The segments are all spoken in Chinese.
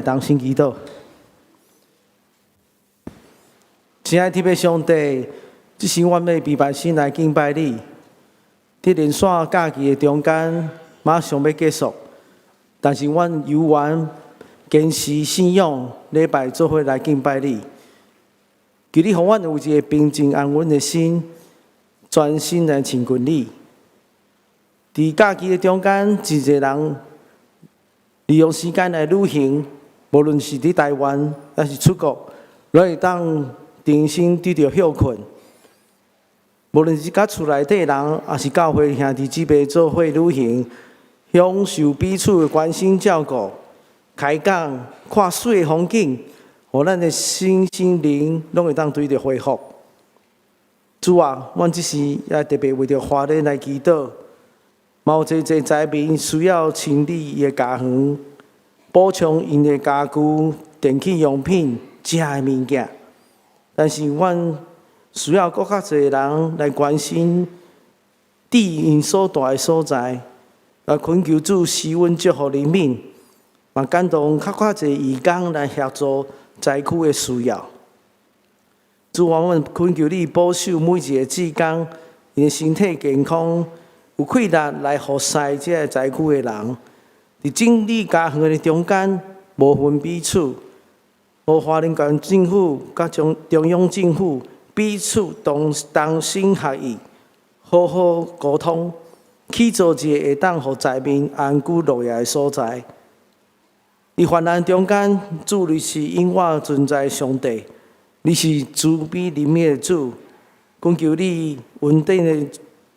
当心祈祷。亲爱的天父上帝，这是阮要备办心来敬拜你。伫连续假期的中间，马上要结束，但是阮犹原坚持信仰，礼拜做伙来敬拜你。求你，互阮有一个平静安稳的心，专心来亲近你。伫假期的中间，真侪人利用时间来旅行，无论是伫台湾还是出国，拢会当重新得到休困。无论是甲厝内底人，还是教会兄弟姊妹做伙旅行，享受彼此的关心照顾，开讲看水的风景，互咱的心灵拢会当对着恢复。主啊，阮即时也特别为着华人来祈祷，嘛有侪灾民需要清理伊的家园，补充因的家具、电器用品、食的物件。但是阮需要搁较侪人来关心地因所在的所在，来恳求主施恩祝福人民，嘛感动较侪义工来协助灾区的需要。主啊，阮恳求你保守每一个志工，因的身体健康，有气力来服侍这个灾区的人。伫整理家园的中间，无分彼此，互花莲县政府甲中央政府彼此同心合意，好好沟通，去做一个会当互灾民安居乐业的所在。伫患难中间，主你是永远存在的上帝。你是慈悲怜悯的主，恳求你稳定的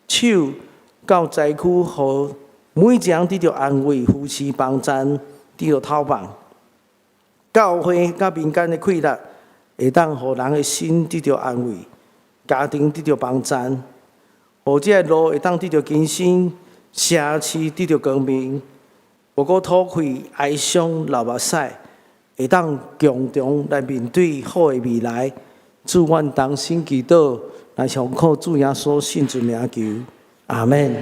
手到灾区，互每一人得到安慰，夫妻帮赞，得到透放。教会甲民间的气力，会当互人的心得到安慰，家庭得到帮赞，互这个路会当得到更新，社区得到光明，无过吐开哀伤流目屎。会当共同来面对好的未来，祝愿同心祈祷，来上靠主耶稣圣尊名求，阿门。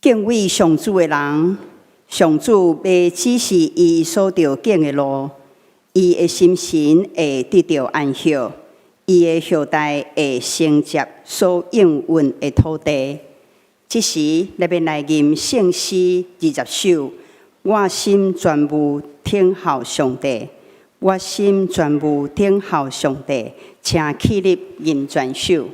敬畏上主的人，上主要指示伊所着行的路，伊的心神会得到安息，伊的后代会承接所应允的土地。这时，咱要来吟圣诗20首，我心全无听候上帝，我心全无听候上帝，请起立吟全首。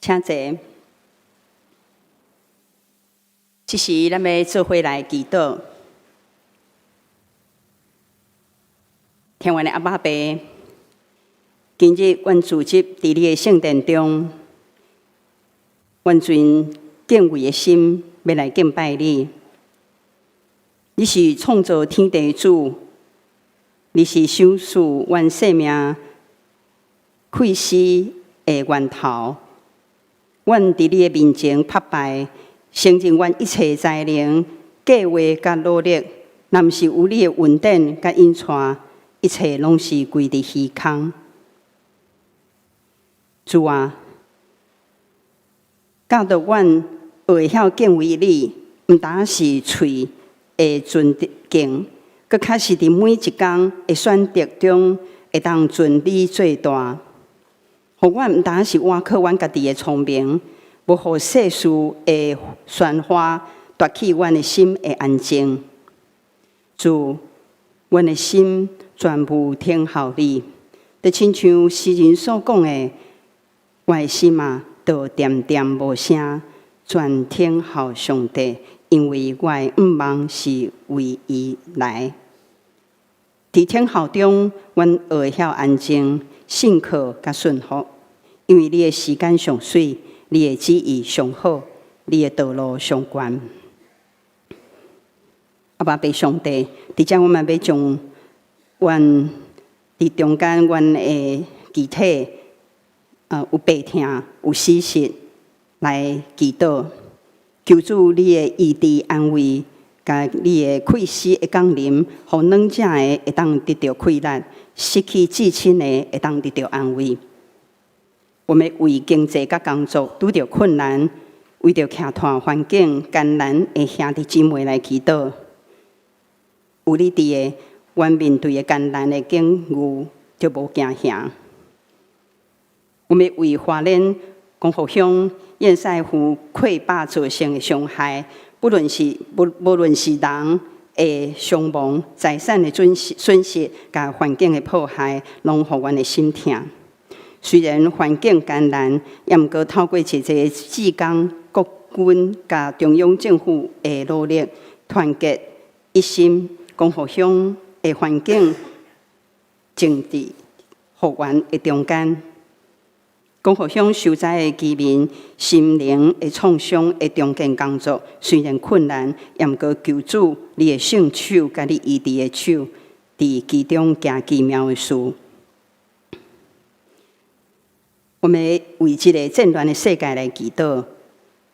请坐。这时，咱要做伙来祈祷。听完的阿爸爸，今日阮组织伫你的圣殿中，完全敬畏的心，要来敬拜你。你是创造天地主，你是享受阮生命气息的源头。阮伫你的面前拍败，承认阮一切才能、计划甲努力，若毋是有你的恩典甲引带，一切拢是归伫虚空。主啊，教导阮会晓敬畏你，毋单是喙会尊敬，佮较是伫每一工会选择中会当尊你做大。互阮毋单是倚靠阮家己的聪明，无互世事会喧哗夺去阮的心的安静。主，阮的心全部听候你，就亲像诗人所讲的，我的心啊，就恬恬无声，全听候上帝，因为我的盼望是为伊来。伫听候中，阮会晓安静、信靠甲顺服，因为你的时间上水，你的旨意上好，你的道路上悬。阿爸，爸上帝，伫遮我们要将阮伫中间阮的肢体，有病痛、有死失来祈祷，求主你的医治安慰，甲你的气息的降临，互软者的会当得到快乐，失去至亲的会当得到安慰。我们为经济甲工作拄着困难，为着徛团环境艰难的兄弟姊妹来祈祷。有你伫的，阮面对的艰难的境遇就无惊吓。我们为花莲光复乡堰塞湖溃坝造成的伤害，无论是人的伤亡、财产的损失、甲环境的破坏，拢互阮的心痛。虽然环境艰难，也毋过透过一个志工、国军甲中央政府的努力，团结一心。光复乡的环境政治复原的中间，光复乡受灾的居民心灵的创伤的重建工作虽然困难，也毋过求主你的圣手甲你医治的手，伫其中行奇妙的事。我们为这个战乱的世界来祈祷，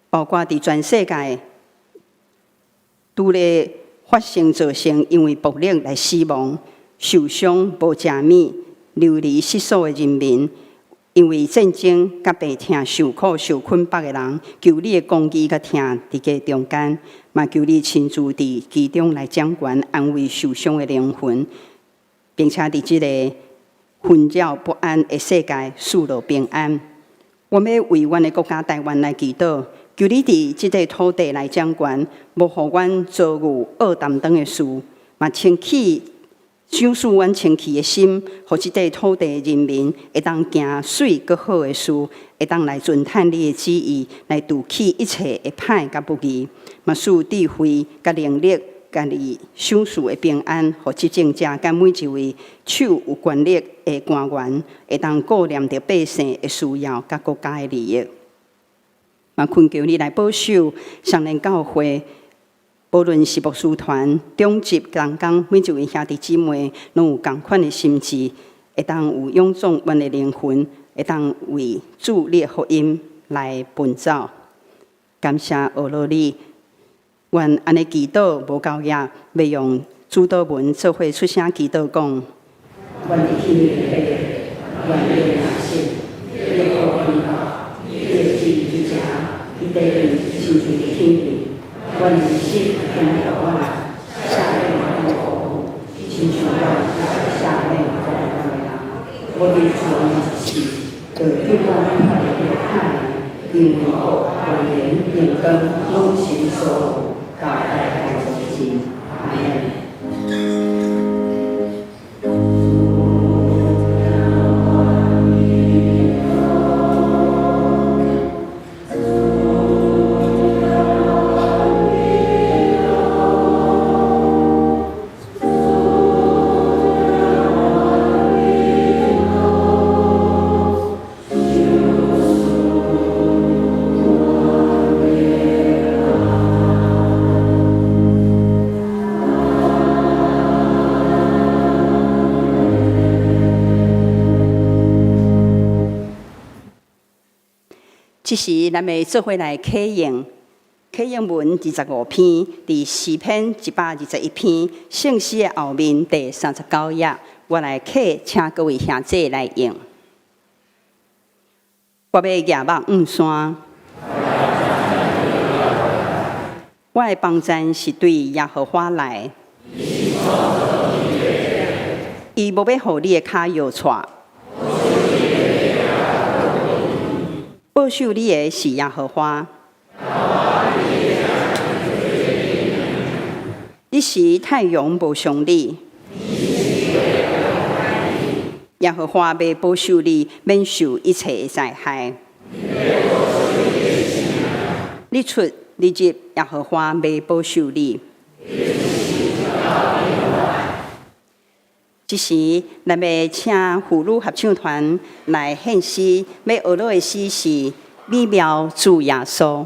包括伫全世界拄咧发生造成因为暴力来死亡、受伤、无食物、流离失所的人民，因为战争甲病痛受苦受困绑的人，求你的公义甲疼伫个中间，嘛求你亲自伫其中来掌权，安慰受伤的灵魂，并且伫这个纷扰不安的世界赐落平安。我们为阮的国家台湾来祈祷。求你伫即个土地来掌权，无互阮遭遇恶担当的事，嘛清起赏赐阮清气的心，互即个土地的人民会当行水搁好的事，会当来遵探你的旨意，来除去一切的歹甲不义，嘛赐智慧甲能力，甲你赏赐的平安，互执政者甲每一位手有权力的官员，会当顾念着百姓的需要甲国家的利益。嘛，恳求你来保守上联教会，无论是牧师团、中级同工，每一位兄弟姊妹，拢有同款的心志，会当有勇壮阮的灵魂，会当为主你的福音来奔走。感谢俄罗你，愿安尼祈祷无够野，要用主祷文做伙出声祈祷讲。愿你天的愿你的信，耶和华耶基之家，一对人亲像的天地，愿你心听到我，下面我口，亲像我下面我我的主是，就对我快乐看，因为我谎言变更，拢行所搞代代中心，阿门。这时，咱们做伙来启用文25篇，伫诗篇121篇，圣诗的后面第39页，我来启，请各位兄弟来用。我要举目望山，我的帮赞是对耶和华来，伊无要互你的脚摇错。保守你的是耶和华，你时太阳无伤你，耶和华要保守你，免受一切灾害。你出你入，耶和华要保守你。这时，咱要请妇女合唱团来献诗，要学到的诗是《美妙主耶稣》。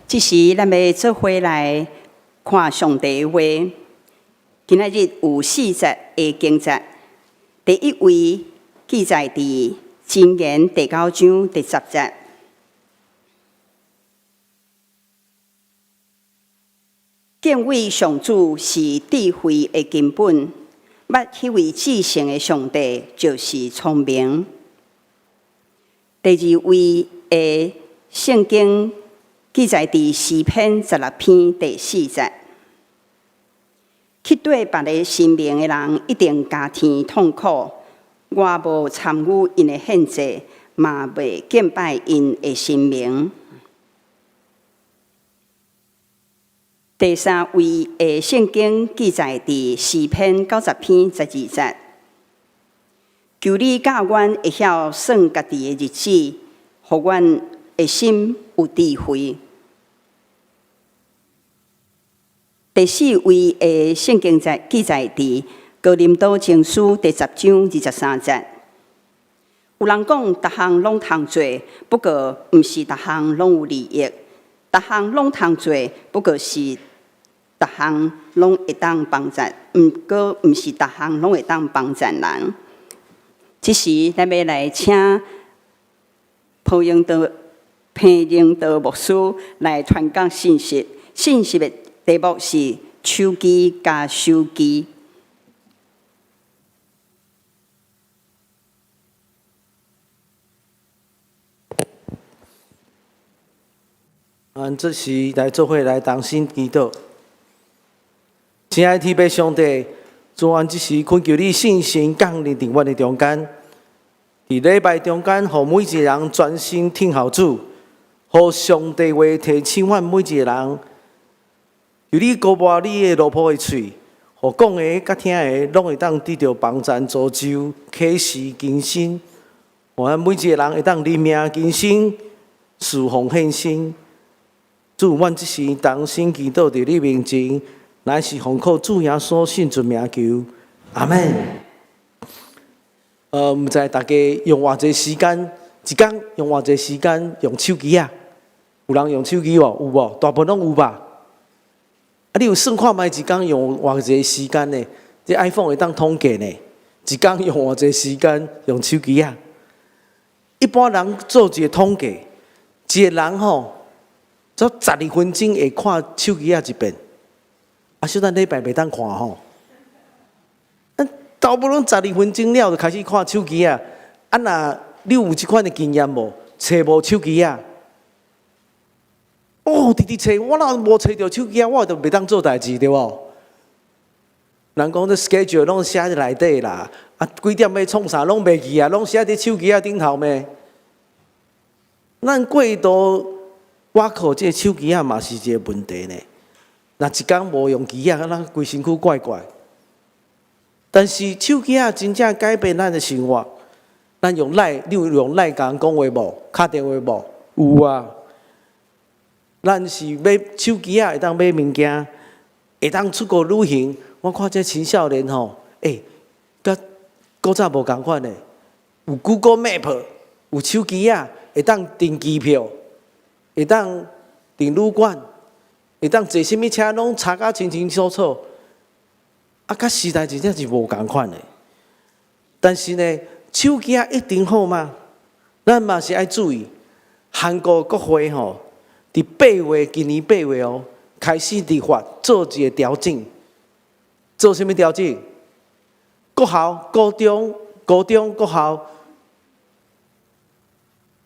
这时，咱要做伙来看上帝的话。今仔日有4节的经节，第一位记载伫箴言第9章第10节。敬畏上主是智慧的根本，捌迄位至圣的上帝就是聪明。第二位的圣经记载伫诗篇16篇第4节。去对别个生命的人，一定加添痛苦。我无参与因的献祭，嘛未敬拜因的神明。第三位的圣经记载伫诗篇90篇12节。求你教阮会晓算家己的日子，互阮的心有智慧。第4位的圣经记载伫哥林多前书第10章23节。有人讲，逐项拢通做，不过毋是逐项拢有利益；逐项拢通做，不过是逐项拢会当帮助，毋是逐项拢会当帮助人。即时，咱要来请彭英德牧师来传讲信息。信息的题目是手机加手机。这时来做伙来同心祈祷。亲爱的天父上帝，主安这时恳求你信心降临伫阮的中间，伫礼拜中间，互每一个人专心听候主，互上帝话提醒阮每一个人。由你高拔你的罗坡的喙，互讲的甲听的，拢会当得到帮助、造就、启示、更新。互咱每一个人会当灵命更新、侍奉献身。主，阮这时同心祈祷伫你面前，乃是奉靠主耶稣圣尊名求，阿门。毋知大家用偌济时间，一天用偌济时间用手机啊？有人用手机无？有无？大部分拢有吧？你有算看卖一天用偌济时间呢？这 iPhone 会当统计呢？一天用偌济时间用手机啊？一般人做一个统计，一个人吼，只12分钟会看手机一遍。小等礼拜袂当看吼。大部分12分钟了就开始看手机啊！若你有即款的经验无？找无手机啊？直直找，我若无找着手机啊，我就袂当做代志，对无？人讲这 schedule 拢写伫内底啦，几点要创啥拢袂记啊，拢写伫手机顶头咩？咱过度我靠，这手机嘛是一个问题呢。若一天无用机咱规身躯怪怪。但是手机真正改变咱的生活。咱用赖，你有用赖甲人讲话无？敲电话无？有啊。咱是买手机会当买物件，会当出国旅行。我看这青少年吼，甲古早无共款的，有 Google Map， 有手机会当订机票，会当订旅馆，会当坐什么车拢查甲清清楚楚。甲时代真正是无共款的。但是呢，手机一定好吗？咱嘛是爱注意，韩国国会吼。伫8月，今年8月开始立法做一个调整，做什么调整？国校、高中、国校，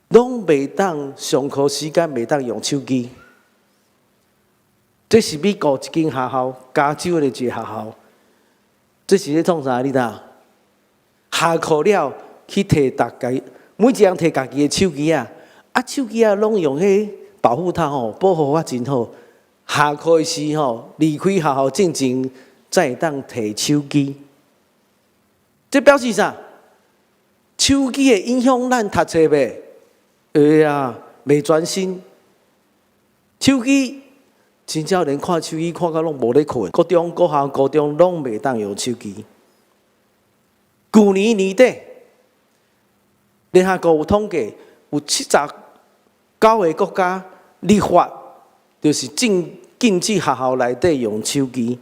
拢袂当上课时间袂当用手机。这是美国一间学校，加州的一个学校。这是咧创啥？你知？下课了去摕大家，每一人摕家己的手机手机拢用迄。保护它保护我真好。下课时离开学校进前，才会当摕手机。这表示啥？手机会影响咱读册袂？会啊，袂专心。手机真正连看手机看到拢无咧困。国中、国校、高中拢袂当用手机。去年年底，联合国有统计，有79个国家。立法就是禁止学校内底用手机，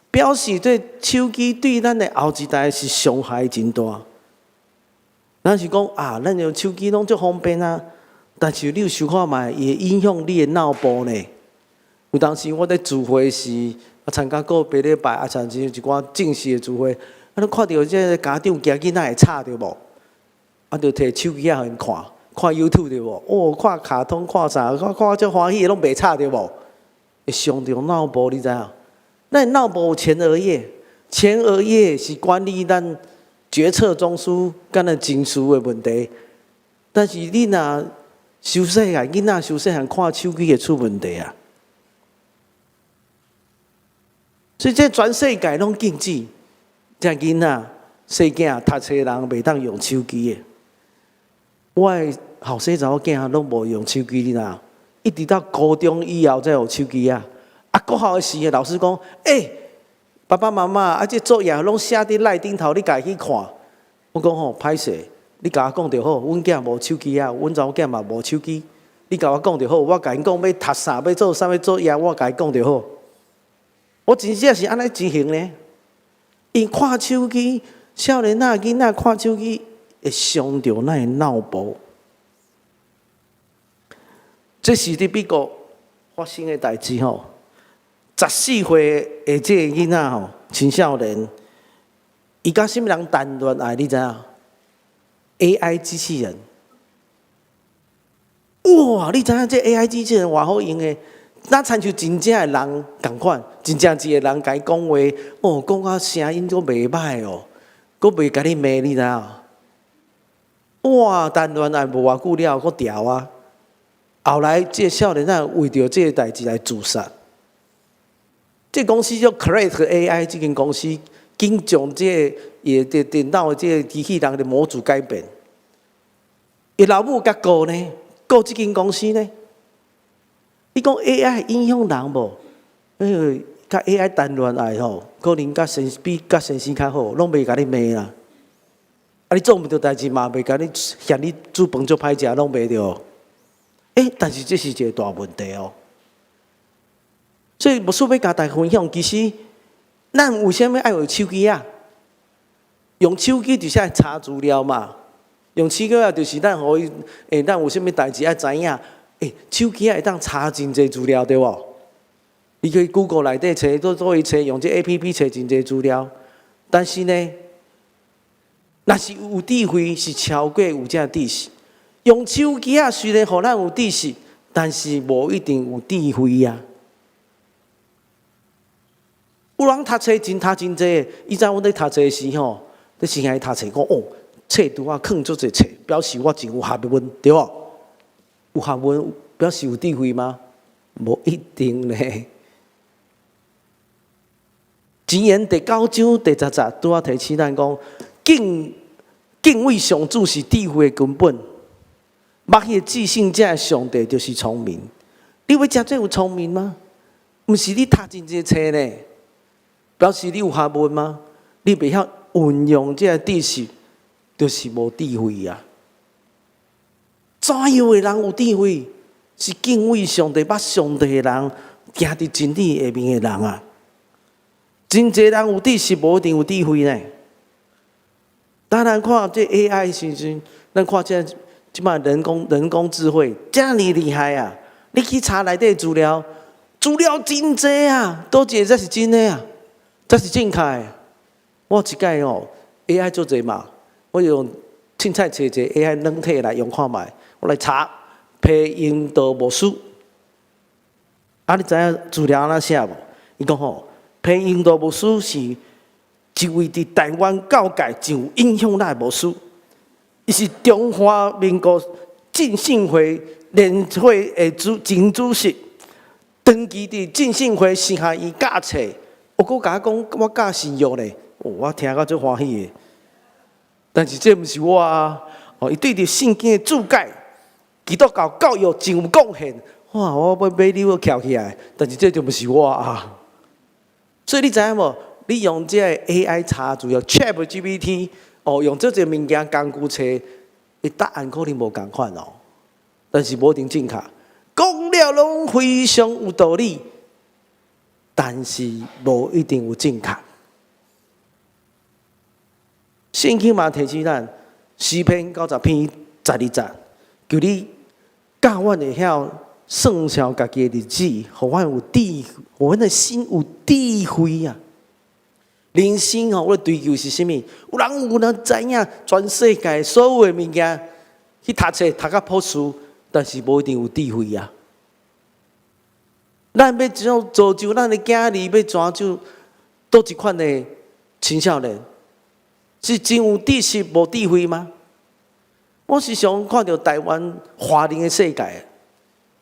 表示这手机对咱的后一代是伤害真大。咱是讲咱用手机拢足方便但是你有想看卖，伊会影响你的脑部呢。有当时我在聚会时，参加过别礼拜参加一寡正式的聚会，你看到这个家长惊囡仔会吵着无？就摕手机互因看。看 YouTube 对无？看卡通，看啥？看足欢喜，拢袂吵对无？会伤着脑部，你知影？咱脑部有前额叶，前额叶是管理咱决策中枢跟咱情绪的问题。但是你若受细汉，囡仔受细汉看手机会出问题啊。所以这全世界拢禁止，这囡仔、细囝、读册人袂当用手机的。我的后生查某囝拢无用手机，你知？一直到高中以后才有手机国校的时，老师讲，爸爸妈妈这作业拢写伫赖顶头，你家己看。我讲歹势，你甲我讲就好，阮囝无手机啊，阮查某囝嘛无手机。你甲我讲就好，我甲因讲要读啥，要做啥，要做嘢，我甲伊讲就好。我真正是安尼执行呢。因看手机，少年仔囡仔看手机会伤着咱的脑部。这是伫美国发生的代志吼。14岁的这个囡仔吼，青少年，伊甲什么人谈恋爱？你知影 ？AI 机器人。哇！你知影这 AI 机器人偌好用的？那亲像真正的人共款，真正一个人甲伊讲话，哦，讲啊声音都袂歹哦，佫袂甲你骂，你知影？哇！谈恋爱无偌久了，佫调啊！后来这个少年仔为着这个代志来自杀。这公司叫 Create AI 这间公司，经将这个伊的电脑的这个机器人的模组改变。伊老母甲告呢，告这间公司呢。你讲 AI 影响人无？甲 AI 谈恋爱吼，可能比甲先生较好，拢袂甲你骂啦。啊，你做毋着代志嘛，袂甲你嫌你煮饭足歹食，拢袂着。但是这是一个大问题哦。所以，无需要甲大家分享。其实，咱为什么爱用手机啊？用手机就是爱查资料嘛。用手机啊，就是咱互伊，咱有啥物代志爱知影。手机会当查真侪资料，对无？你可以 Google 内底查，做伊查，用这 APP 查真侪资料。但是呢，若是有智慧，是超过有这知识。用手机啊，虽然互咱有知识，但是无一定有智慧啊。有人读册真济，以前阮咧读册时吼，咧先爱读册讲哦，册拄啊藏足侪册，表示我真有学问，对无？有学问表示有智慧吗？无一定咧。箴言第9章第10节拄啊提醒咱讲，敬畏上主是智慧的根本。捌迄个至圣者的上帝就是聪明。你要真正有聪明吗？毋是你读真济册呢。表示你有学问吗？你袂晓运用这个知识，就是无智慧啊！怎样的人有智慧？是敬畏上帝、捌上帝的人，行伫真理下面的人啊！真侪人有知识，无一定有智慧呢。当然看这 AI 时阵，咱看即摆人工智慧，遮尔厉害啊！你去查内底资料真济啊，倒一个才是真的啊！这是正确的。我一摆哦 ，AI 做者嘛，我用凊彩找一个 AI 软体来用看卖，我来查批音导无书。你知影资料安怎写无？伊讲吼，批音导无书是一位伫台湾教界真有影响力的牧师，伊是中华民国浸信会联会的前主席，长期伫浸信会私下伊教册。我佫甲讲，我教信约咧，我听到最欢喜的。但是这毋是我啊！伊对着圣经的注解，基督教育真有贡献。哇！我要买礼物翘起来，但是这就毋是我啊！所以你知影无？你用这个 AI 查资料 ，ChatGPT 用这个物件工具查，伊答案可能无共款哦，但是无一定正确。讲了拢非常有道理。但是无一定有正确。圣经嘛提醒咱，诗篇90篇12节，求你教阮会晓算算家己的日子，互阮有互阮的心有智慧啊！人生我的追求是啥物？有人知影全世界所有的物件，去读册读到朴素，但是无一定有智慧啊！咱要怎样造就咱的囝儿？要怎就倒一款的青少年？是真有知识无智慧吗？我时常看到台湾华人的世界，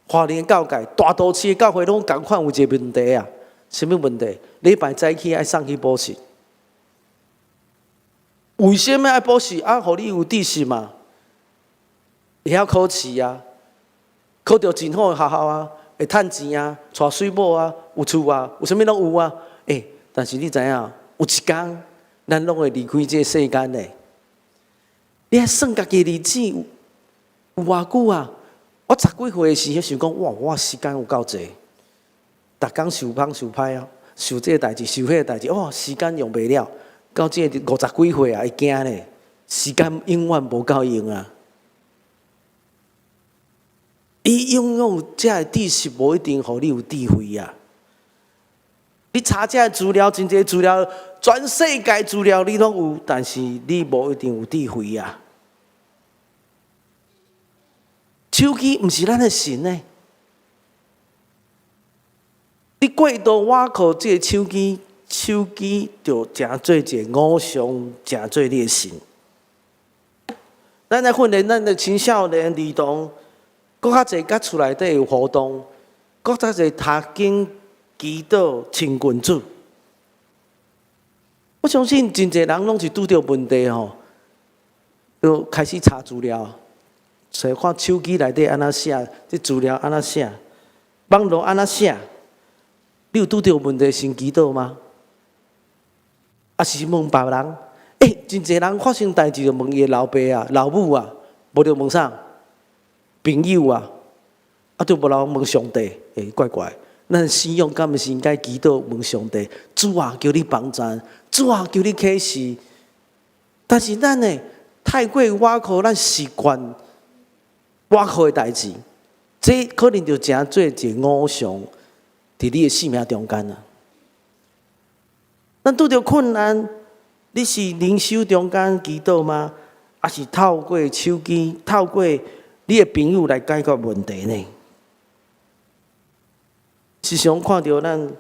华人的教界，大都市的教会拢共款有一个问题啊。什么问题？礼拜早起爱送去补习，为什么爱补习？互你有知识嘛？会晓考试啊，考到真好的学校啊。会趁钱啊，娶水某啊，有厝啊，有啥物拢有啊。但是你知影，有一天咱拢会离开这个世间的。你还算家己日子有偌久啊？我10几岁的时，想讲哇，我时间有够济，逐工受芳受歹啊，受这个代志，受迄个代志，哇，时间用袂了。到这个50几岁啊，会惊咧，时间永远无够用啊。伊拥有这个知识，无一定互你有智慧啊。你查这资料，真侪资料，全世界资料你拢有，但是你无一定有智慧啊。手机毋是咱的神呢。你过度倚靠这个手机，手机就成做一个偶像，成做你的神。咱来训练咱的青少年儿童，搁较侪甲厝内底有互动，搁较侪读经、祈祷、亲近主。我相信真侪人拢是拄着问题吼，就开始查资料。所以看手机内底安怎写，这资料安怎写，网络安怎写，你有拄着问题先祈祷吗？啊是问别人？真侪人发生代志就问伊的老爸啊、老母啊，无就问啥？朋友啊，就无人问上帝，怪怪。咱信仰敢毋是应该祈祷问上帝？主啊，求你帮助，主啊，求你启示。但是咱呢，太过倚靠咱习惯。倚靠的代志，这可能就成做一个偶像，伫你的生命中间啊。咱拄着困难，你是灵修中间祈祷吗？还是透过手机、透过你的朋友来解决问题呢？时常看到咱，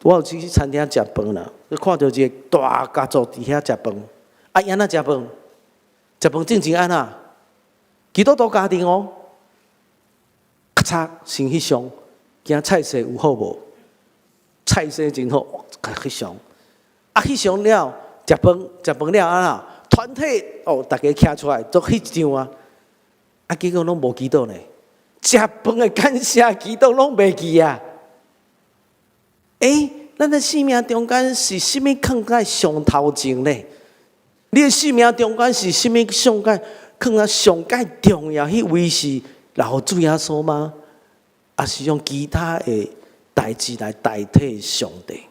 我有去餐厅食饭啦，看到一个大家族伫遐食饭，伊安怎食饭？食饭正安怎？基督徒家庭哦，咔嚓先翕相，惊菜色有好无？菜色真好，翕相。翕相了，食饭了啊！团体大家徛出来做翕张啊！结果拢无祈祷呢。食饭的感谢祈祷拢袂记啊！咱的生命中间是甚物放在上头前呢？你的生命中间是甚物上界？放在上界重要迄位是老主耶稣吗？还是用其他的代志来代替上帝？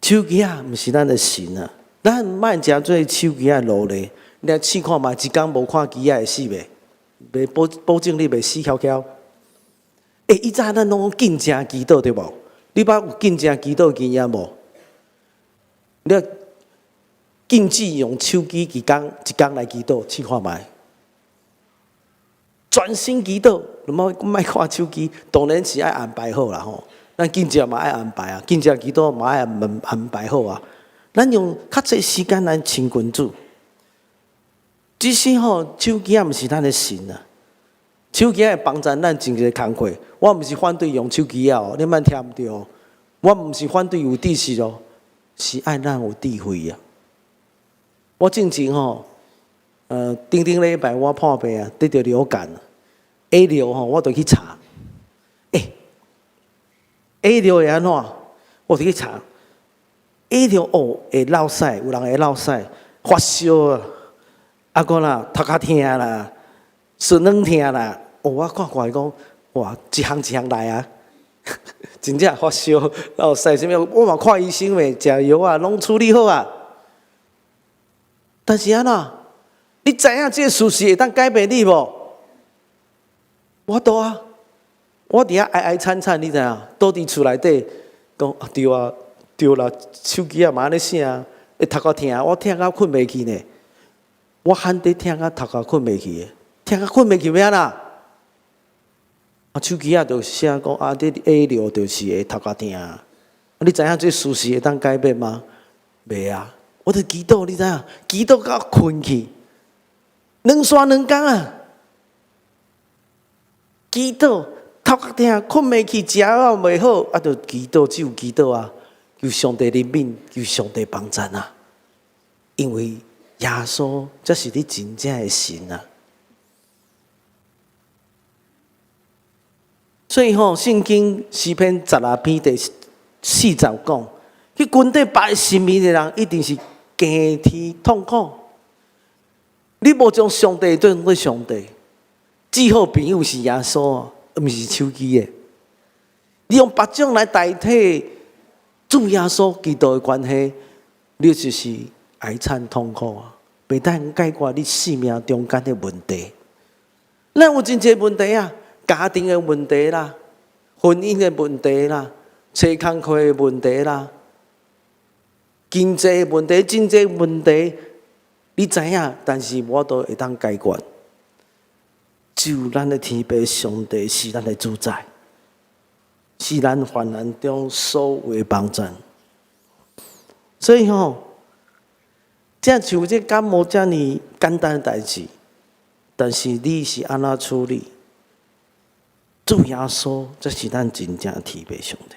手机啊，毋是咱的神啊！咱莫食做手机的奴隶。你来试看嘛，一工无看机啊，会死袂？袂保证你袂死翘翘。以前咱拢见证祈祷对无？你捌有见证祈祷经验无？你禁止用手机一工来祈祷，试看卖。专心祈祷，莫看手机，当然是爱安排好啦吼。咱见证嘛爱安排啊，见证祈祷嘛爱安排好啊。咱用较济时间来亲近主。只是吼，手机也毋是咱的神啊。手机会帮助咱真个工课。我毋是反对用手机啊，你莫听毋对哦。我毋是反对有知识哦。是爱咱有智慧啊！我进前吼，顶礼拜我破病啊，得着流感，A 流吼，我就去查，A 流会安怎？我就去查 ，A 流会落屎，有人会落屎，发烧啊，个啦，头壳痛啦，唇软痛啦，我看看讲，哇，一项来啊！真正发烧，晒什么？我嘛看医生呗，食药啊，拢处理好啊。但是安怎？你知影这事实会当改变你无？我倒啊，我伫遐哀惨惨，你知影？倒伫厝内底讲对啊，对啦，手机啊嘛安尼声，会头壳痛，我听到困袂去呢。我喊得听到头壳困袂去的，听到困袂去要安怎？手机啊，就写讲这 A 流就是会头壳痛。你知影这事实会当改变吗？袂啊！我就祈祷，你知影？祈祷到困去，两山两工啊！祈祷头壳痛，困袂去，食啊袂好，就祈祷，只有祈祷啊！求上帝怜悯，求上帝帮助啊！因为耶稣才是你真正的神啊！所以吼，圣经诗篇12篇40讲，去军队把性命的人，一定是惊天痛苦。你无将上帝当作上帝，最好朋友是耶稣，毋是手机的。你用别种来代替主耶稣基督的关系，你就是哀惨痛苦啊！袂当解决你生命中间的问题。咱有真侪问题啊，家庭的问题啦，婚姻的问题啦，找工课的问题啦，经济的问题、经济问题，你知影，但是我都会当解决。就咱的天父上帝是咱的主宰，是咱患难中所有的帮助。所以这像这感冒这么简单的代志，但是你是安怎处理？主耶稣这是咱真正的天父上帝。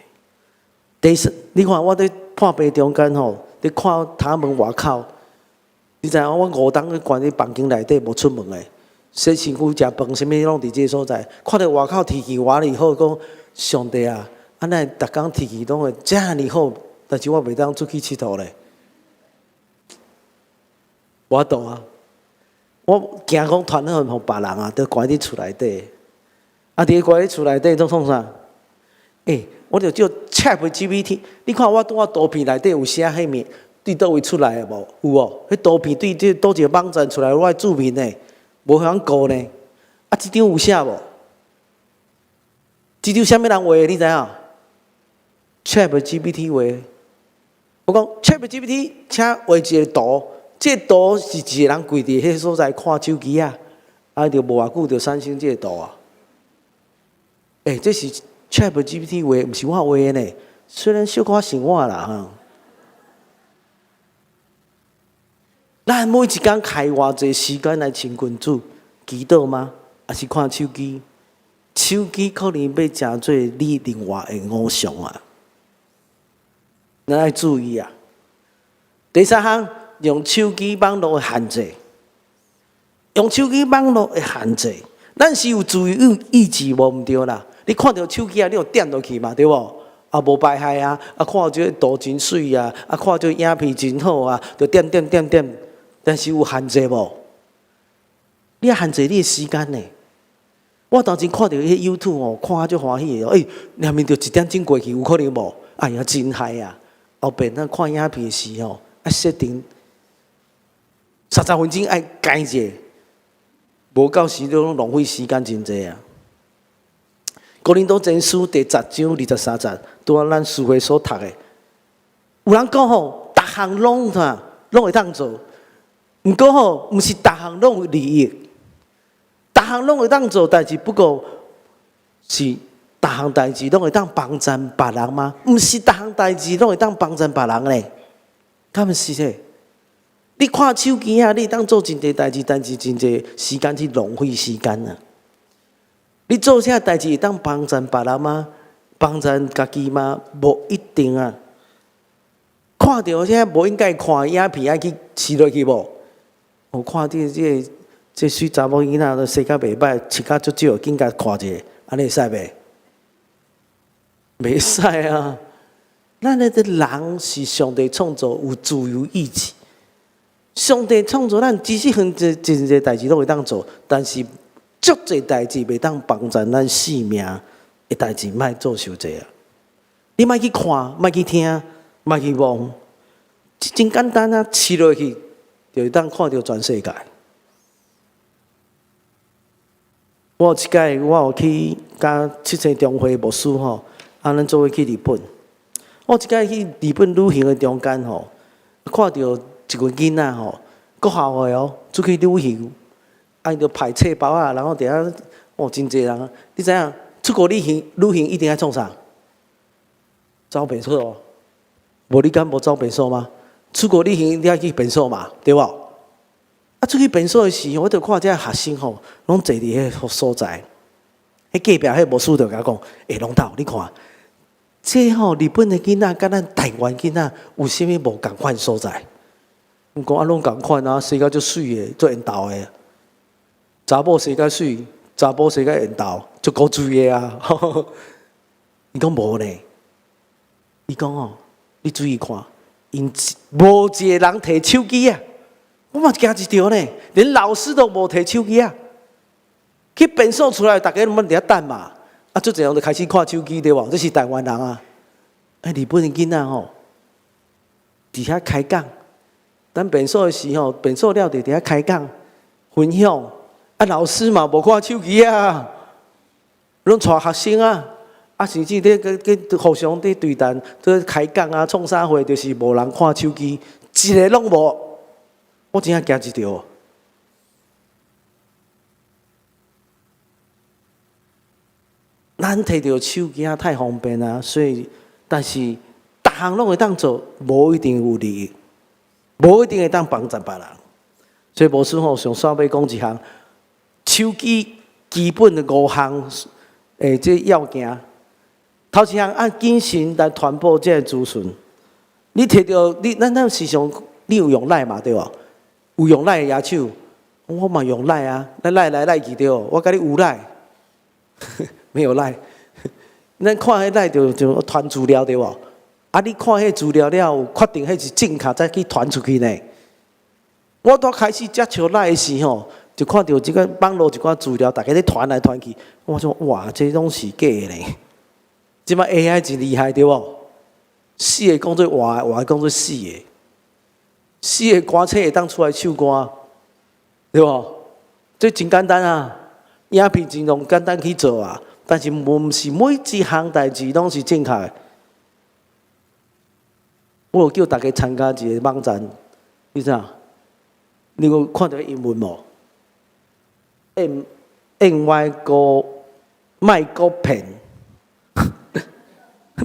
第一，你看我伫破病中间伫看塔门外口，你知影我5档去关伫房间内底无出门的，洗身躯、食饭，啥物拢伫这个所在。看到外口天气越来越好，讲上帝啊，安尼逐工天气拢会这么好，但是我袂当出去佚佗咧。我懂啊，我惊讲传染互别人啊，都关伫厝内底。啊，伫关伫厝内底，都创啥？我着叫 ChatGPT， 你看我图片内底有写迄面对倒位出来的无？有无？迄图片对倒一个网站出来，我注明呢，无互人告呢。啊，即张有写无？即张啥物人画的？你知影 ？ChatGPT 画的。我讲 ChatGPT， 请画一个图。这个图是一个人跪伫迄所在看手机啊，啊，着无偌久着产生这个图啊。这是 ChatGPT 画，毋是我画的呢。虽然小可像我啦咱每一天开偌济时间来亲近主、祈祷吗？还是看手机？手机可能要成做你另外的偶像啊！咱要注意啊！第三项。用手机网络的限制，用手机网络的限制，咱是有自由意志无毋对啦。你看到手机啊，你有点落去嘛，对无？啊，无败害啊，啊，看到这个图真水啊，啊，看到这个影片真好啊，就点，但是有限制无？你要限制你的时间呢？我当时看到迄 YouTube 看啊足欢喜的后面就1点钟过去，有可能无？哎呀，真嗨啊！后边咱看影片时设定。30分钟爱改者，无到时都浪费时间真济啊！哥林多前书第10章23节，拄啊咱书会所读的，有人讲逐项拢会当做，毋过毋是逐项拢有利益，逐项拢会当做，但是不过是逐项代志拢会当帮助别人吗？毋是逐项代志拢会当帮助别人咧，敢毋是咧？你看手机啊，你当做真侪代志，但是真侪时间去浪费时间啊！你做啥代志会当帮助别人吗？帮助家己吗？无一定啊！看到啥无应该看影片，爱去试落去无？我看到这水查某囡仔都生甲袂歹，吃甲足少，紧甲看者，安尼会使袂？袂使啊！咱的人是上帝创造，有自由意志。上帝创造咱，只是很真侪代志都会当做，但是足侪代志袂当帮助咱性命的代志，莫做伤济啊！你莫去看，莫去听，莫去望，真简单啊！试落去就会当看到全世界。我有一届，我有去甲7星中会牧师咱做伙去日本。我有一届去日本旅行的中间看到。一群囡仔国校的出去旅行，因着排册包啊，然后伫遐真侪人。你知影出国旅行一定要创啥？找便所无你敢无找便所吗？出国旅行你要去便所嘛，对无？啊，出去便所的时候，我就看这学生拢坐伫迄所在。迄隔壁迄牧师就甲我讲：龙头，你看，这日本的囡仔甲咱台湾囡仔有啥物无共款所在？毋讲拢共款啊，生甲足水的，足缘投的。查某生甲水，查甫生甲缘投，足古锥的啊！伊讲无呢，伊讲哦，你注意看，因无一个人摕手机啊，我嘛惊一条呢，连老师都无摕手机啊。去变数出来，大家拢要伫遐等嘛。啊，做这样就开始看手机对无？这是台湾人啊。日本的囡仔吼，伫遐开讲，等变数的时候，变数了就伫遐开讲分享。啊，老师嘛无看手机啊，拢带学生啊，啊，甚至咧互相咧对谈，咧开讲啊，创啥货，就是无人看手机，一个拢无。我真惊一条。咱摕到手机啊，太方便啊，所以，但是，逐项拢会当做，无一定有利益，无一定会当帮助别人。所以，无事吼，上煞要讲一项，手机基本的5项，这要件。头一项按谨慎来传播这个资讯。你摕到咱时常，你有用赖嘛对无？有用赖的野手，我嘛用赖啊，咱赖来赖去对无？我甲你有赖。没有赖，咱看迄赖就传资料对无？啊，你看迄资料了，确定迄是正确再去传出去呢？我拄开始接触赖的时候，就看到这个网络一寡资料，大家咧传来传去，我说哇，这拢是假的呢。即摆 AI 真厉害对无？死的讲做活的，活的讲做死的，死的歌册会当出来唱歌，对无？这真简单啊，影片真容简单去做啊。但是，毋是每一项代志拢是正确的。我有叫大家参加一个网站，你知影？你有看到英文无 ？NY 个卖国片，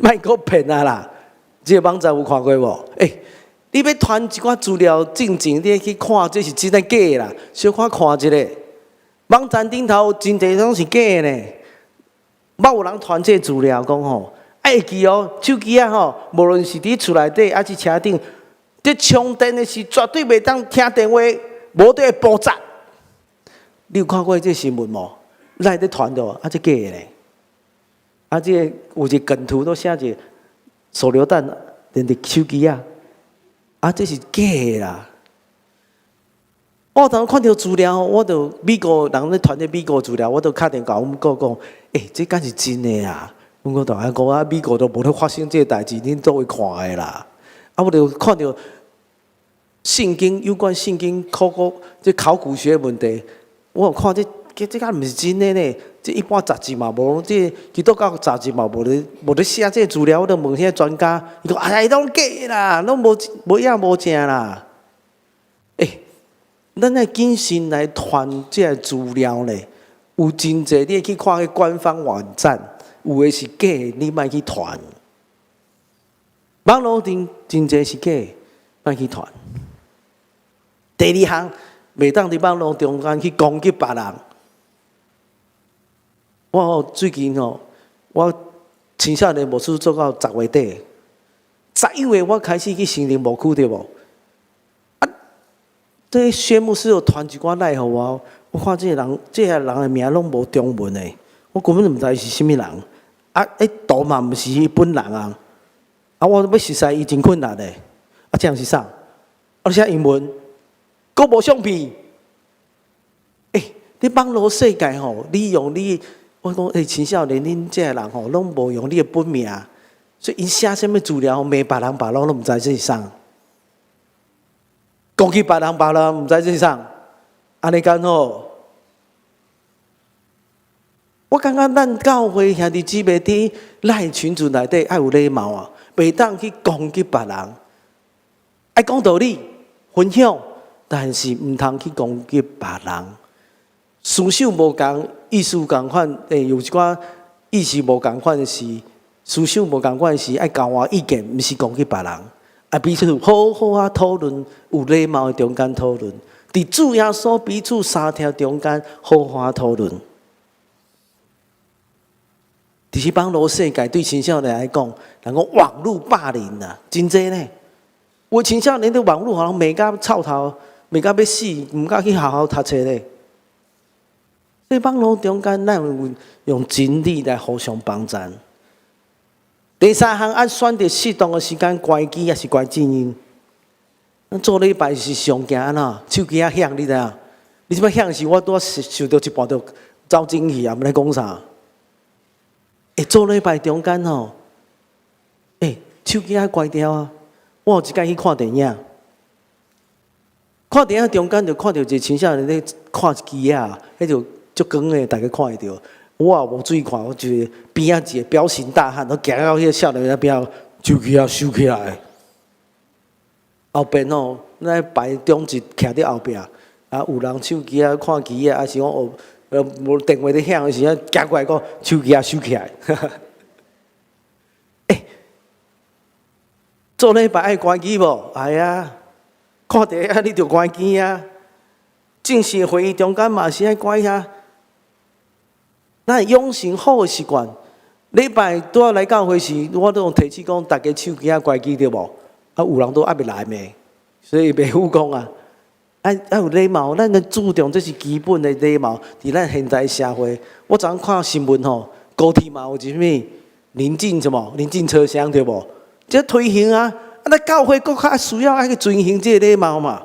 卖国片啊啦！这个网站有看过无？你要传一寡资料正经，你去看，这是真的假的啦？小可看一下，网站顶头真侪拢是假的呢。捌有人传这资料讲吼，会记哦，手机啊吼，无论是伫厝内底还是车顶，伫充电的时绝对袂当听电话，无得会爆炸。你有看过这新闻无？来伫传着，这假的咧。这有一个梗图都写着手榴弹连伫手机啊，这是假的啦。我当看到资料，我就美国人咧传的美国资料，我就打电话甲阮哥讲，这敢是真的啊？阮哥同我讲美国都无咧发生这代志，恁都会看的啦。我就看到圣经有关圣经考古学问题，我有看这敢毋是真的呢？这一般杂志嘛无，这基督教杂志嘛无咧写这资料，我就问遐专家，伊讲拢假啦，拢无影无正啦。咱要谨慎来传这个资料咧，有真济你去看迄官方网站，有的是假的，你莫去传。网络顶真济是假的，莫去传。第二项，袂当伫网络中间去攻击别人。我最近我青少年牧师做到10月底，11月我开始去森林牧区对无？这宣牧师有传一寡赖互我，我看这个人的名拢无中文的，我根本就毋知是甚物人。图嘛毋是伊本人啊，我要熟悉伊真困难的。这样是啥？写英文，佫无相片。你网络世界吼，你用你，我讲青少年恁这人吼，拢无用你的本名，所以因写什么资料，骂别人拢毋知这是啥。攻击别人毋知这是啥，安尼敢好？我感觉咱教会兄弟姊妹伫赖群组内底爱有礼貌啊，袂当去攻击别人，爱讲道理、分享，但是毋通去攻击别人。思想无共，意思共款，有一寡意思无共款的事，思想无共款的事，爱交换意见，毋是攻击别人。彼此好好啊讨论，有礼貌的中间讨论，伫主耶稣彼此三条中间好好啊讨论。其实网络世界对青少年来讲，人讲网络霸凌啊，真济呢。有青少年伫网络好像骂甲臭头，骂甲要死，毋敢去好好读册咧。所以网络中间，咱有用真理来互相帮助。第三项，按选择适当的时间关机，也是关静音。咱做礼拜是上惊安怎？手机啊响，你知影？你即摆响时，我拄受到一半就走进去啊！毋知讲啥？做礼拜中间吼，手机啊关掉啊！我有一摆去看电影，看电影中间就看到一个青少年咧看一支啊，迄就足光诶，大家看会到。我也无注意看，我就边仔一个彪形大汉，我行到迄个少年那边，手机啊收起来。后边吼，咱排中一徛伫后壁，啊，有人手机啊看机啊，还是讲无电话咧响的时阵，行过来讲手机啊收起来。做礼拜爱关机无？哎呀，看电影你着关机啊！正式会议中间嘛是爱关啊。咱养成好的习惯，礼拜拄仔来教会时，我都用提醒讲，大家手机啊关机着无？有人都还没来没，所以袂好讲啊。有礼貌，咱要注重这是基本的礼貌。伫咱现在社会，我昨看新闻吼，高铁嘛有一什么临近车厢对无？这推行啊，咱教会更较需要爱去遵行这个礼貌嘛。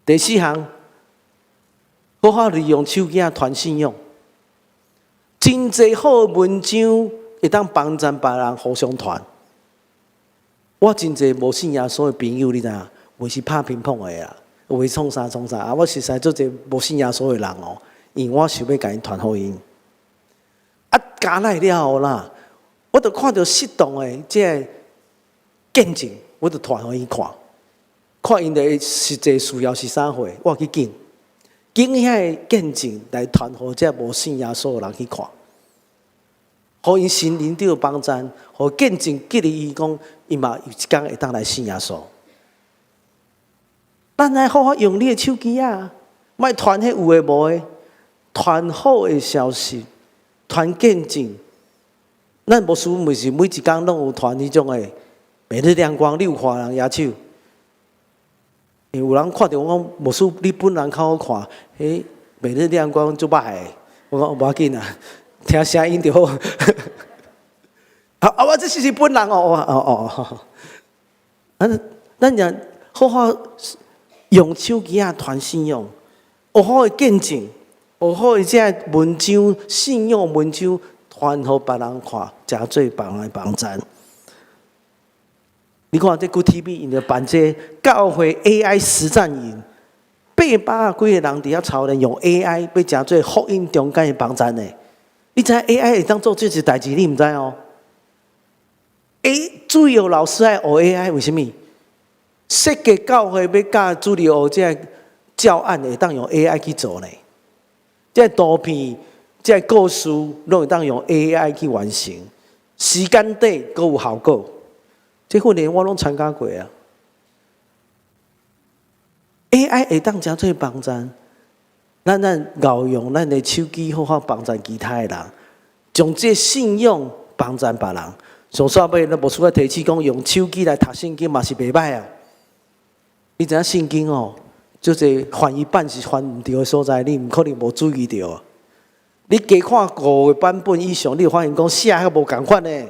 第四项，好好利用手机传信用，真济好文章会当帮助别人互相传。我真济无信耶稣的朋友，你知影？为是拍乒乓的啦，为创啥啊！我实在做一个无信耶稣的人哦，因为我想要甲因传福音。加来了后啦，我就看到适当的这个见证，我就传互伊看，看因的实际需要是啥货，我去见遐个见证来传互这无信耶稣的人去看，互因心灵都有帮助，互见证激励伊讲，伊嘛有一天会当来信耶稣。咱来好好用你的手机啊，莫传迄有诶无诶，传好诶消息，传见证。咱无事毋是每一工拢有传迄种诶，每日亮光，你有看人野手？有人看到我讲，无事你本人较好看，每日亮光足歹诶。我讲无要紧啊，听声音就好。我这是本人哦。咱讲好好。用手机啊传信用，有好的见证，有好的这文章、信用文章传互别人看，诚做别人的帮助。你看这 GoTV 因着办这教会 AI 实战营，800几个人伫遐操练用 AI 要诚做福音中间的帮助呢。你知 AI 会当做这件代志，你毋知哦？主要老师爱学 AI， 为什么？设计教会要教主日学这教案会当用 AI 去做呢？这图片、这故事拢会当用 AI 去完成，时间短，阁有效果。这训练我拢参加过啊。AI 会当诚做帮助，咱熬用咱的手机好好帮助其他的人，将这信用帮助别人。上煞尾，咱无需要提起讲用手机来读圣经嘛是袂歹啊。你知影圣经哦，就这翻译版是翻毋对的所在，你毋可能无注意到。你加看5个版本以上，你会发现讲写较无共款呢。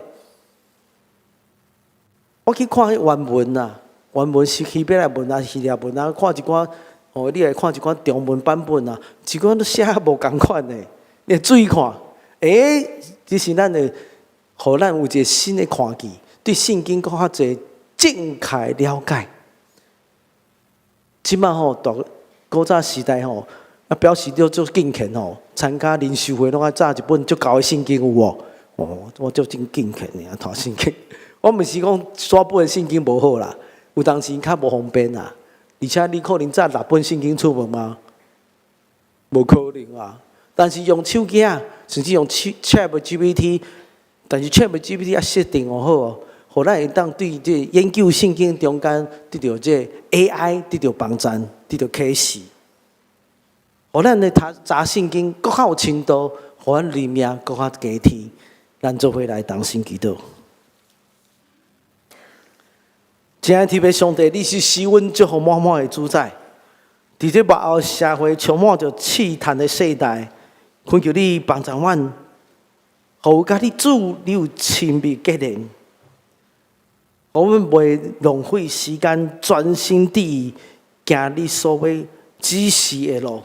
我去看迄原文啊，原文是希伯来文啊、希腊文啊，看一寡你来看一寡中文版本啊，一寡都写较无共款呢。你会注意看，这是咱的，互咱有一个新的看见，对圣经更较侪正确了解。即摆吼，古早时代吼，表示着足敬虔吼，参加灵修会拢爱炸一本足厚的圣经有无？我足真敬虔尔，读圣经。我毋是讲刷本圣经无好啦，有当时较无方便啦。而且你可能载6本圣经出门吗？无可能啊。但是用手机啊，甚至用 ChatGPT， 但是 ChatGPT 要设定好哦。互咱会当对这研究圣经中间得到这 AI 得到帮助，得到启示。互咱的查圣经更较有深度，互咱灵命更较加添。咱做伙来同心祈祷。亲爱的天父上帝，你是施恩祝福满满的主宰。伫这幕后社会充满着试探的世代，恳求你帮助阮，互有甲你主你有亲密结连，我们袂浪费时间，专心地行你所要指示的路。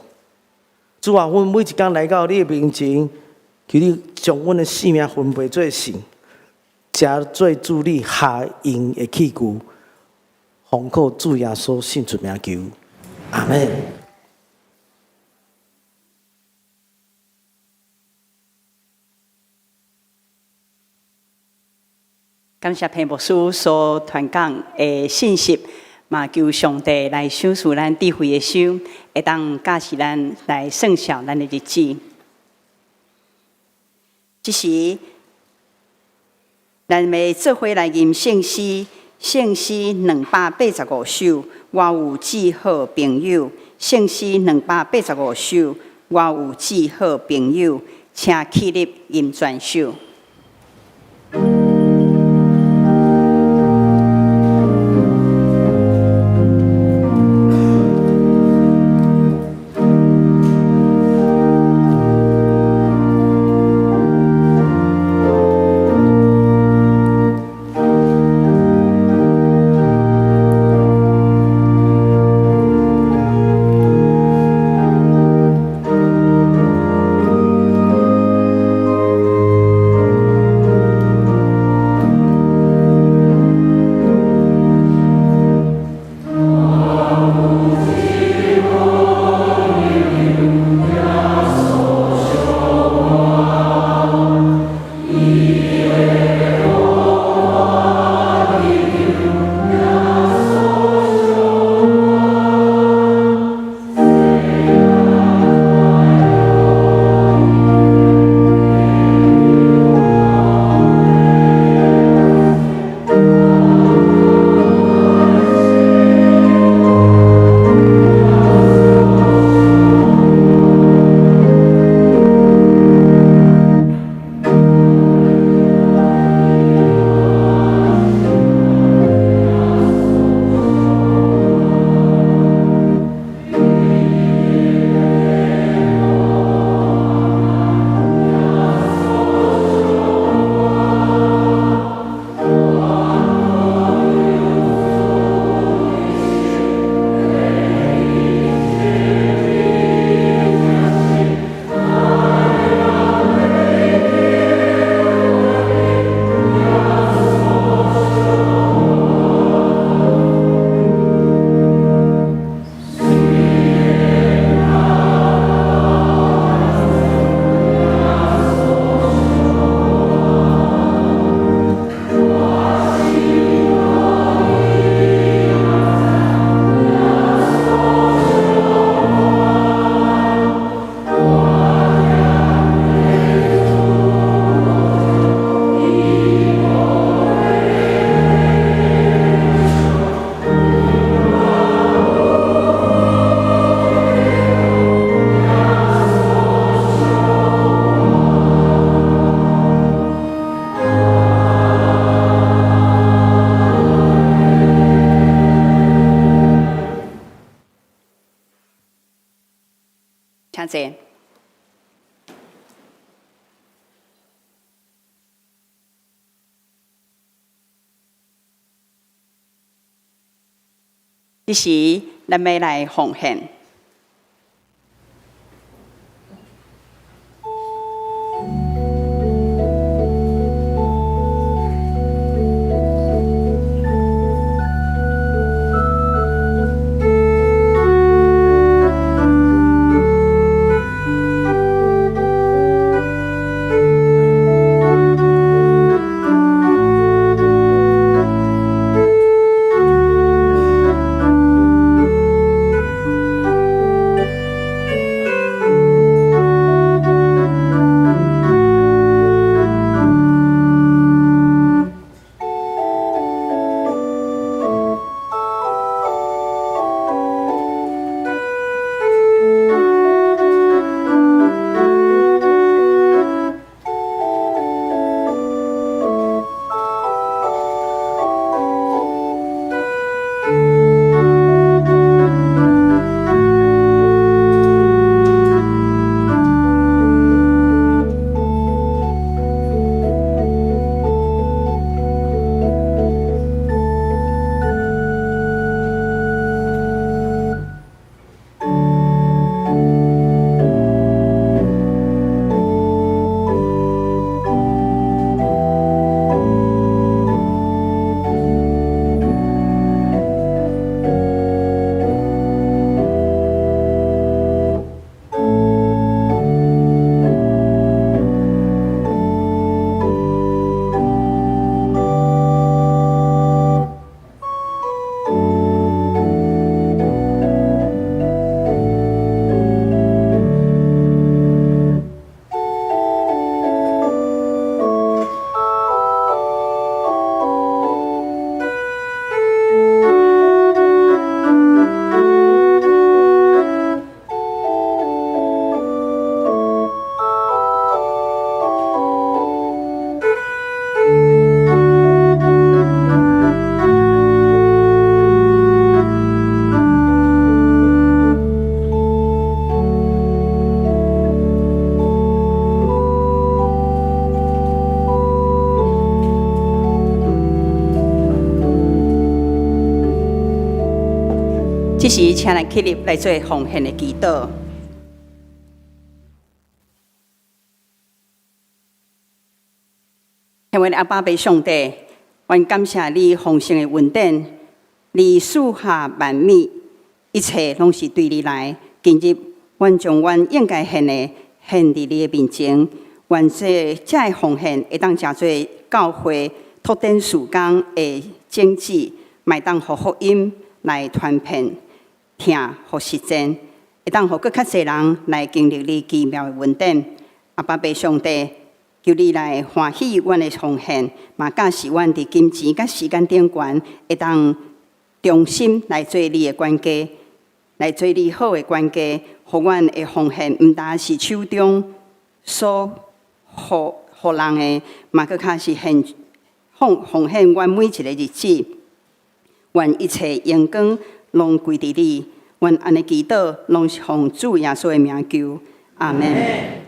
主啊，阮每一天来到你的面前，求你将阮的性命分配做圣，加做主你下用的器具，奉靠主耶稣圣主名求，阿门。感谢裴牧师所传讲的信息，嘛求上帝来赏赐咱智慧的手，会当教示咱来算小咱的日子。这时，咱要做伙来吟圣诗，圣诗285首，我有至好朋友。圣诗285首，我有至好朋友，请起立吟全首。请坐。这时，咱要来奉献。这时，请咱起立来做奉献的祈祷。天父的阿爸爸上帝，愿感谢你丰盛的恩典，你赐下万米，一切拢是对你来。今日，愿将阮应该献的献伫你的面前，愿这的奉献会当成做教会拓展事工的种子，卖当互福音来传遍，听互实践，会当互更较侪人来经历你奇妙的恩典。阿爸爸上帝。求你来欢喜阮的奉献，嘛假使阮伫金钱甲时间顶悬，会当重心来做你的管家，来做你好的管家，互阮的奉献毋单是手中所互人的，嘛佫较是奉献阮每一个日子，愿一切阳光拢归伫你，愿安尼祈祷，拢是奉主耶稣的名求，阿门。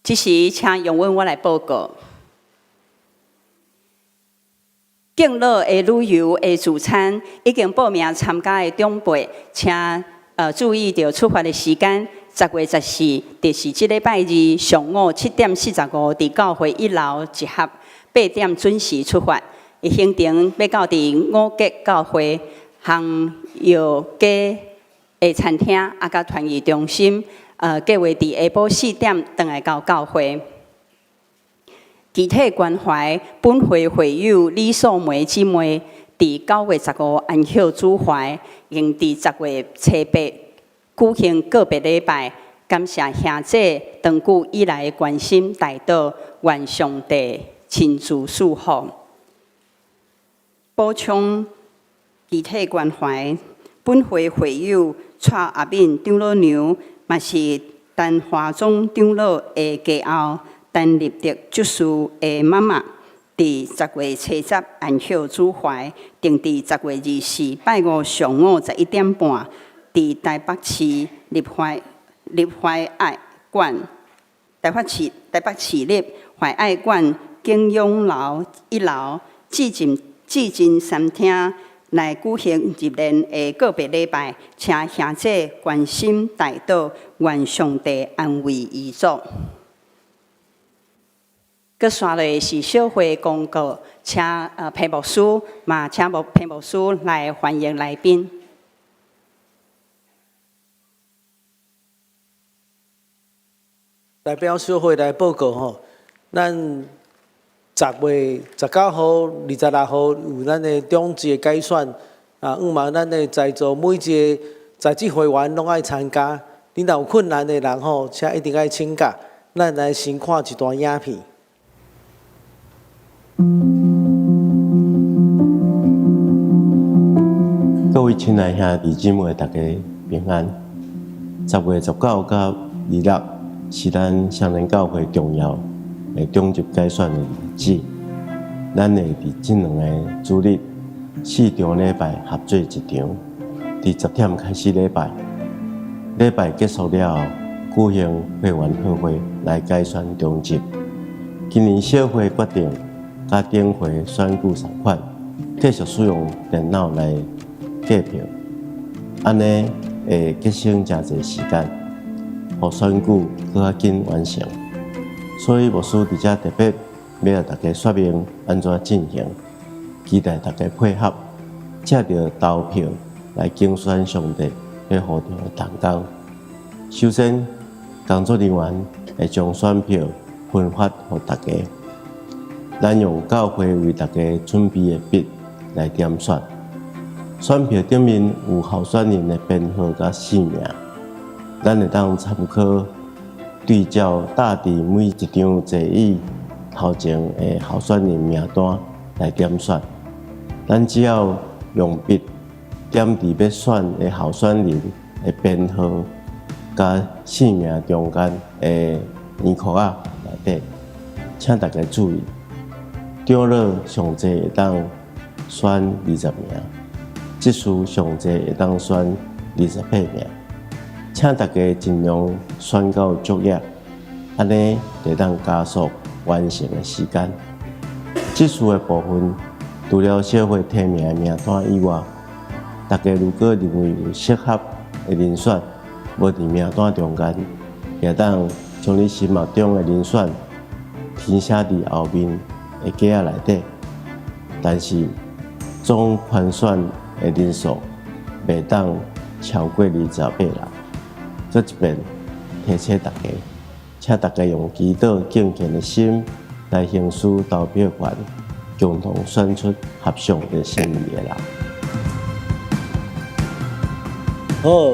这时，请容阮我来报告。敬乐的旅游的自餐已经报名参加的长辈，请注意到出发的时间，10月14，就是这礼拜日上午7点45，伫教会1楼集合，8点准时出发。伊行程要到伫五节教会行药街的餐厅，甲团议中心。计划伫下晡4点回来到教会。集体关怀本会会友李素梅姊妹，伫9月15安孝主怀，并伫10月7举行个别礼拜，感谢兄姐长久以来的关心带导，愿上帝亲自赐福。补充集体关怀本会会友蔡阿敏长老娘。嘛是陈华忠长老的家后，陈立德执事的妈妈，伫10月70安孝主怀，定伫10月24拜五上午11点半，伫台北市立怀爱馆、台北市立怀爱馆景永楼1楼至今3厅。来举行日联的个别礼拜，请兄姐关心带导，愿上帝安慰遗族。佮刷落是小会公告，请裴牧师嘛，请裴牧师来欢迎来宾。代表小会来报告吼，咱10月19号、26号有咱的中职的改选嘛咱的在座每一个在职会员拢爱参加。你若有困难的人吼，请一定爱请假。咱来先看一段影片。各位亲爱兄弟姊妹，大家平安。10月19到26是咱双连教会重要的中级改选的日子，咱会伫这2个主日4场礼拜合做一场，伫10点开始礼拜，礼拜结束了后，举行会员好会来改选中级。今年小会决定，甲顶回选举同款，继续使用电脑来计票，安尼会节省真侪时间，互选举更较紧完成。所以牧师伫遮特别要来大家说明安怎进行，期待大家配合，借着投票来竞选上帝要予着的同工。首先，工作人员会将选票分发给大家。咱用教会为大家准备的笔来点选，选票顶面有候选人的编号甲姓名，咱会当参考对照大致每一张座椅头前的候选人名单来点选。咱只要用笔点伫要选的候选人的编号甲姓名中间的圆圈仔内底，请大家注意。中了上济会当选20名，即次上济会当选28名，请大家尽量选到足页，安尼会当加速完成的时间。即次的部分，除了社会提名的名单以外，大家如果认为有适合的人选，无伫名单中间，也当将你心目中的人选填写伫后面的格仔内底，但是总圈选的人数袂当超过28人。这一遍提醒大家，请大家用祈祷敬虔的心来行使投票权，共同选出合适的心仪的人。好，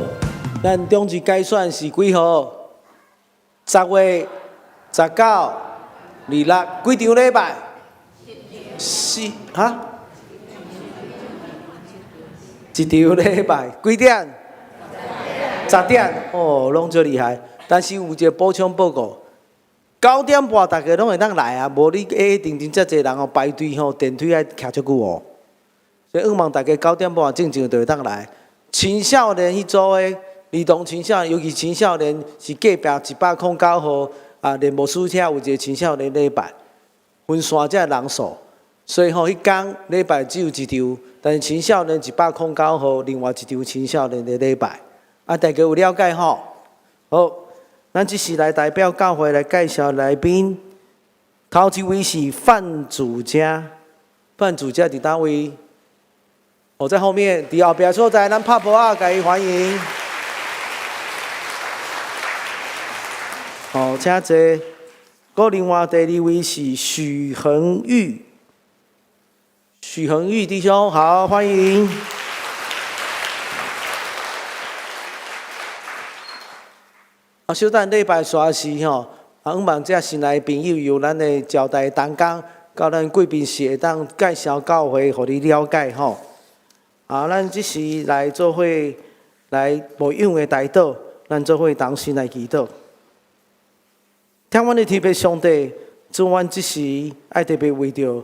咱中级改选是几号？10月19、26，几场礼拜？一场礼拜几点？10点。哦，拢足厉害。但是有一个补充报告，9点半大家拢会当来啊，无你真遮侪人哦排队吼，电梯爱徛足久哦。所以希望大家9点半正就会当来。青少年迄组的儿童青少年，尤其青少年是隔壁109号啊，连无输车有一个青少年礼拜，分散这人数。所以迄天礼拜只有一场，但是青少年109号，另外一场青少年的礼拜。啊，大家有了解吼？好，咱即时来代表教会来介绍来宾。头一位是范主家，范主家伫倒位？在后面，伫后壁所在，咱拍鼓啊，甲伊欢迎。好，请坐。搁另外第2位是许恒玉。许恒玉弟兄，好，欢迎。小等礼拜刷时吼，希望这新来朋友由咱的招待同工，到咱贵宾室会当介绍教会，互你了解吼。咱即时来做伙来牧养的代祷，咱做伙同心来祈祷。听阮的特别上帝，祝阮即时爱特别为着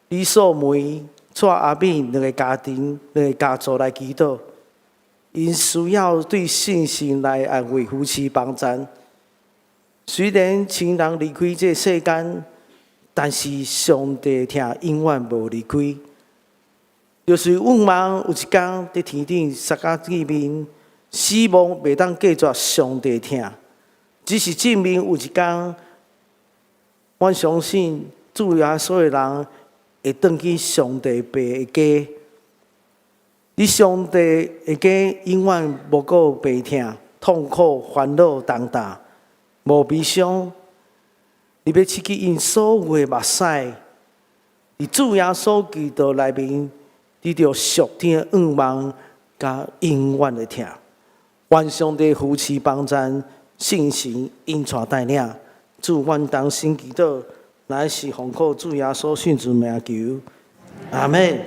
李素梅、蔡阿敏两个家庭、两个家族来祈祷，因需要对信心来安慰夫妻帮衬。虽然亲人离开这世间，但是上帝听永远无离开。就是愿望有一天在天顶撒甲见面，死亡袂当继续上帝听，只是证明有一天，我相信主耶稣的人会转去上帝爸的家。你上帝的家永远无过白疼、痛苦、烦恼重大，无悲伤。你要失去因所有的目屎，伫主耶稣基督内面。你着属天的愿望，甲永远的疼。愿上帝夫妻帮衬，信心因带带领。祝愿同心祈祷，乃是奉靠主耶稣圣子名求，阿门。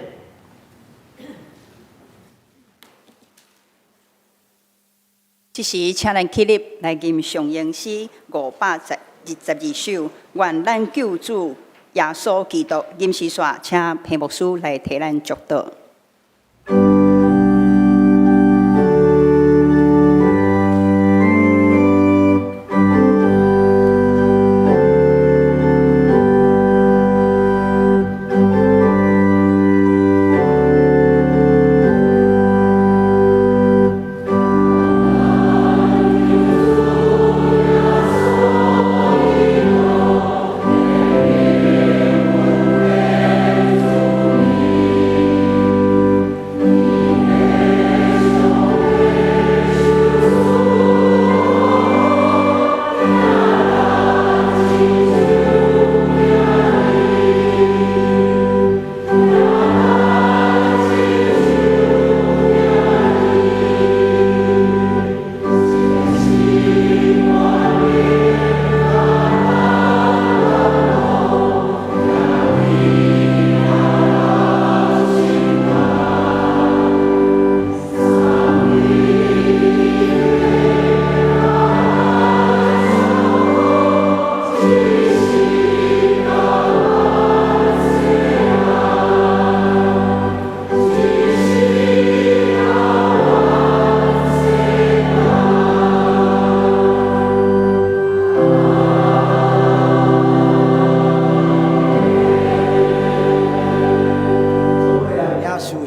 这时，请咱起立来吟上英诗522首，愿咱救主。耶稣基督，吟诗煞，请裴牧师来替咱祝祷。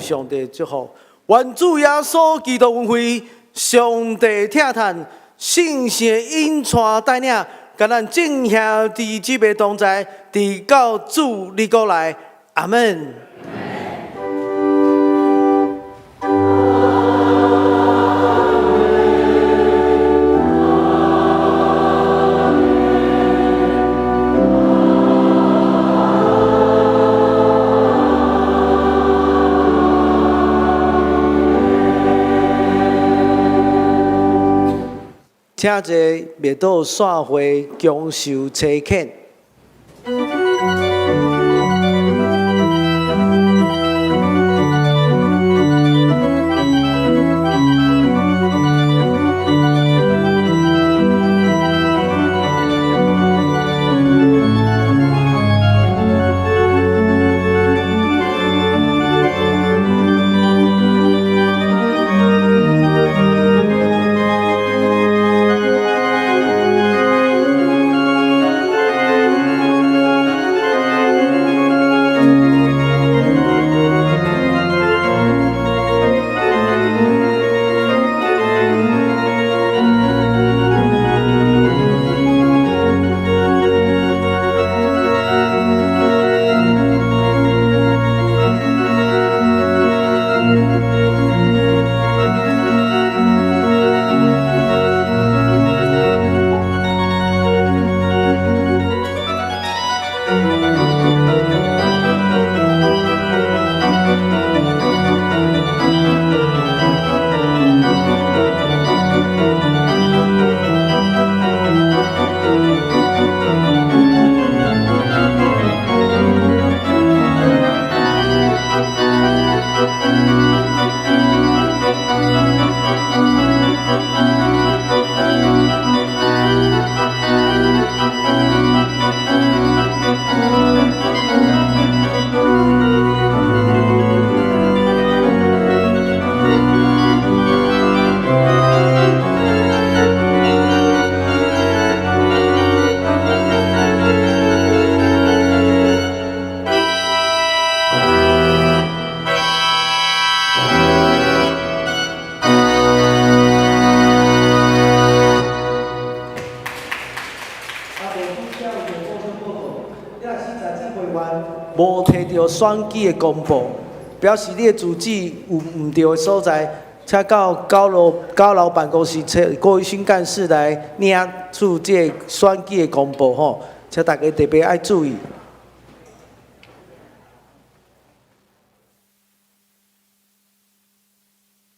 上帝祝福。愿主耶稣基督恩惠、上帝疼叹、圣神引带带领，甲咱正兄弟姊妹同在，直到主你过来。阿门。请坐，灭倒散会，强受车欠。无摕到选举的公布，表示你的住址有毋对的所在，请到高楼办公室找各位新干事来领出这个选举的公布吼，请大家特别爱注意。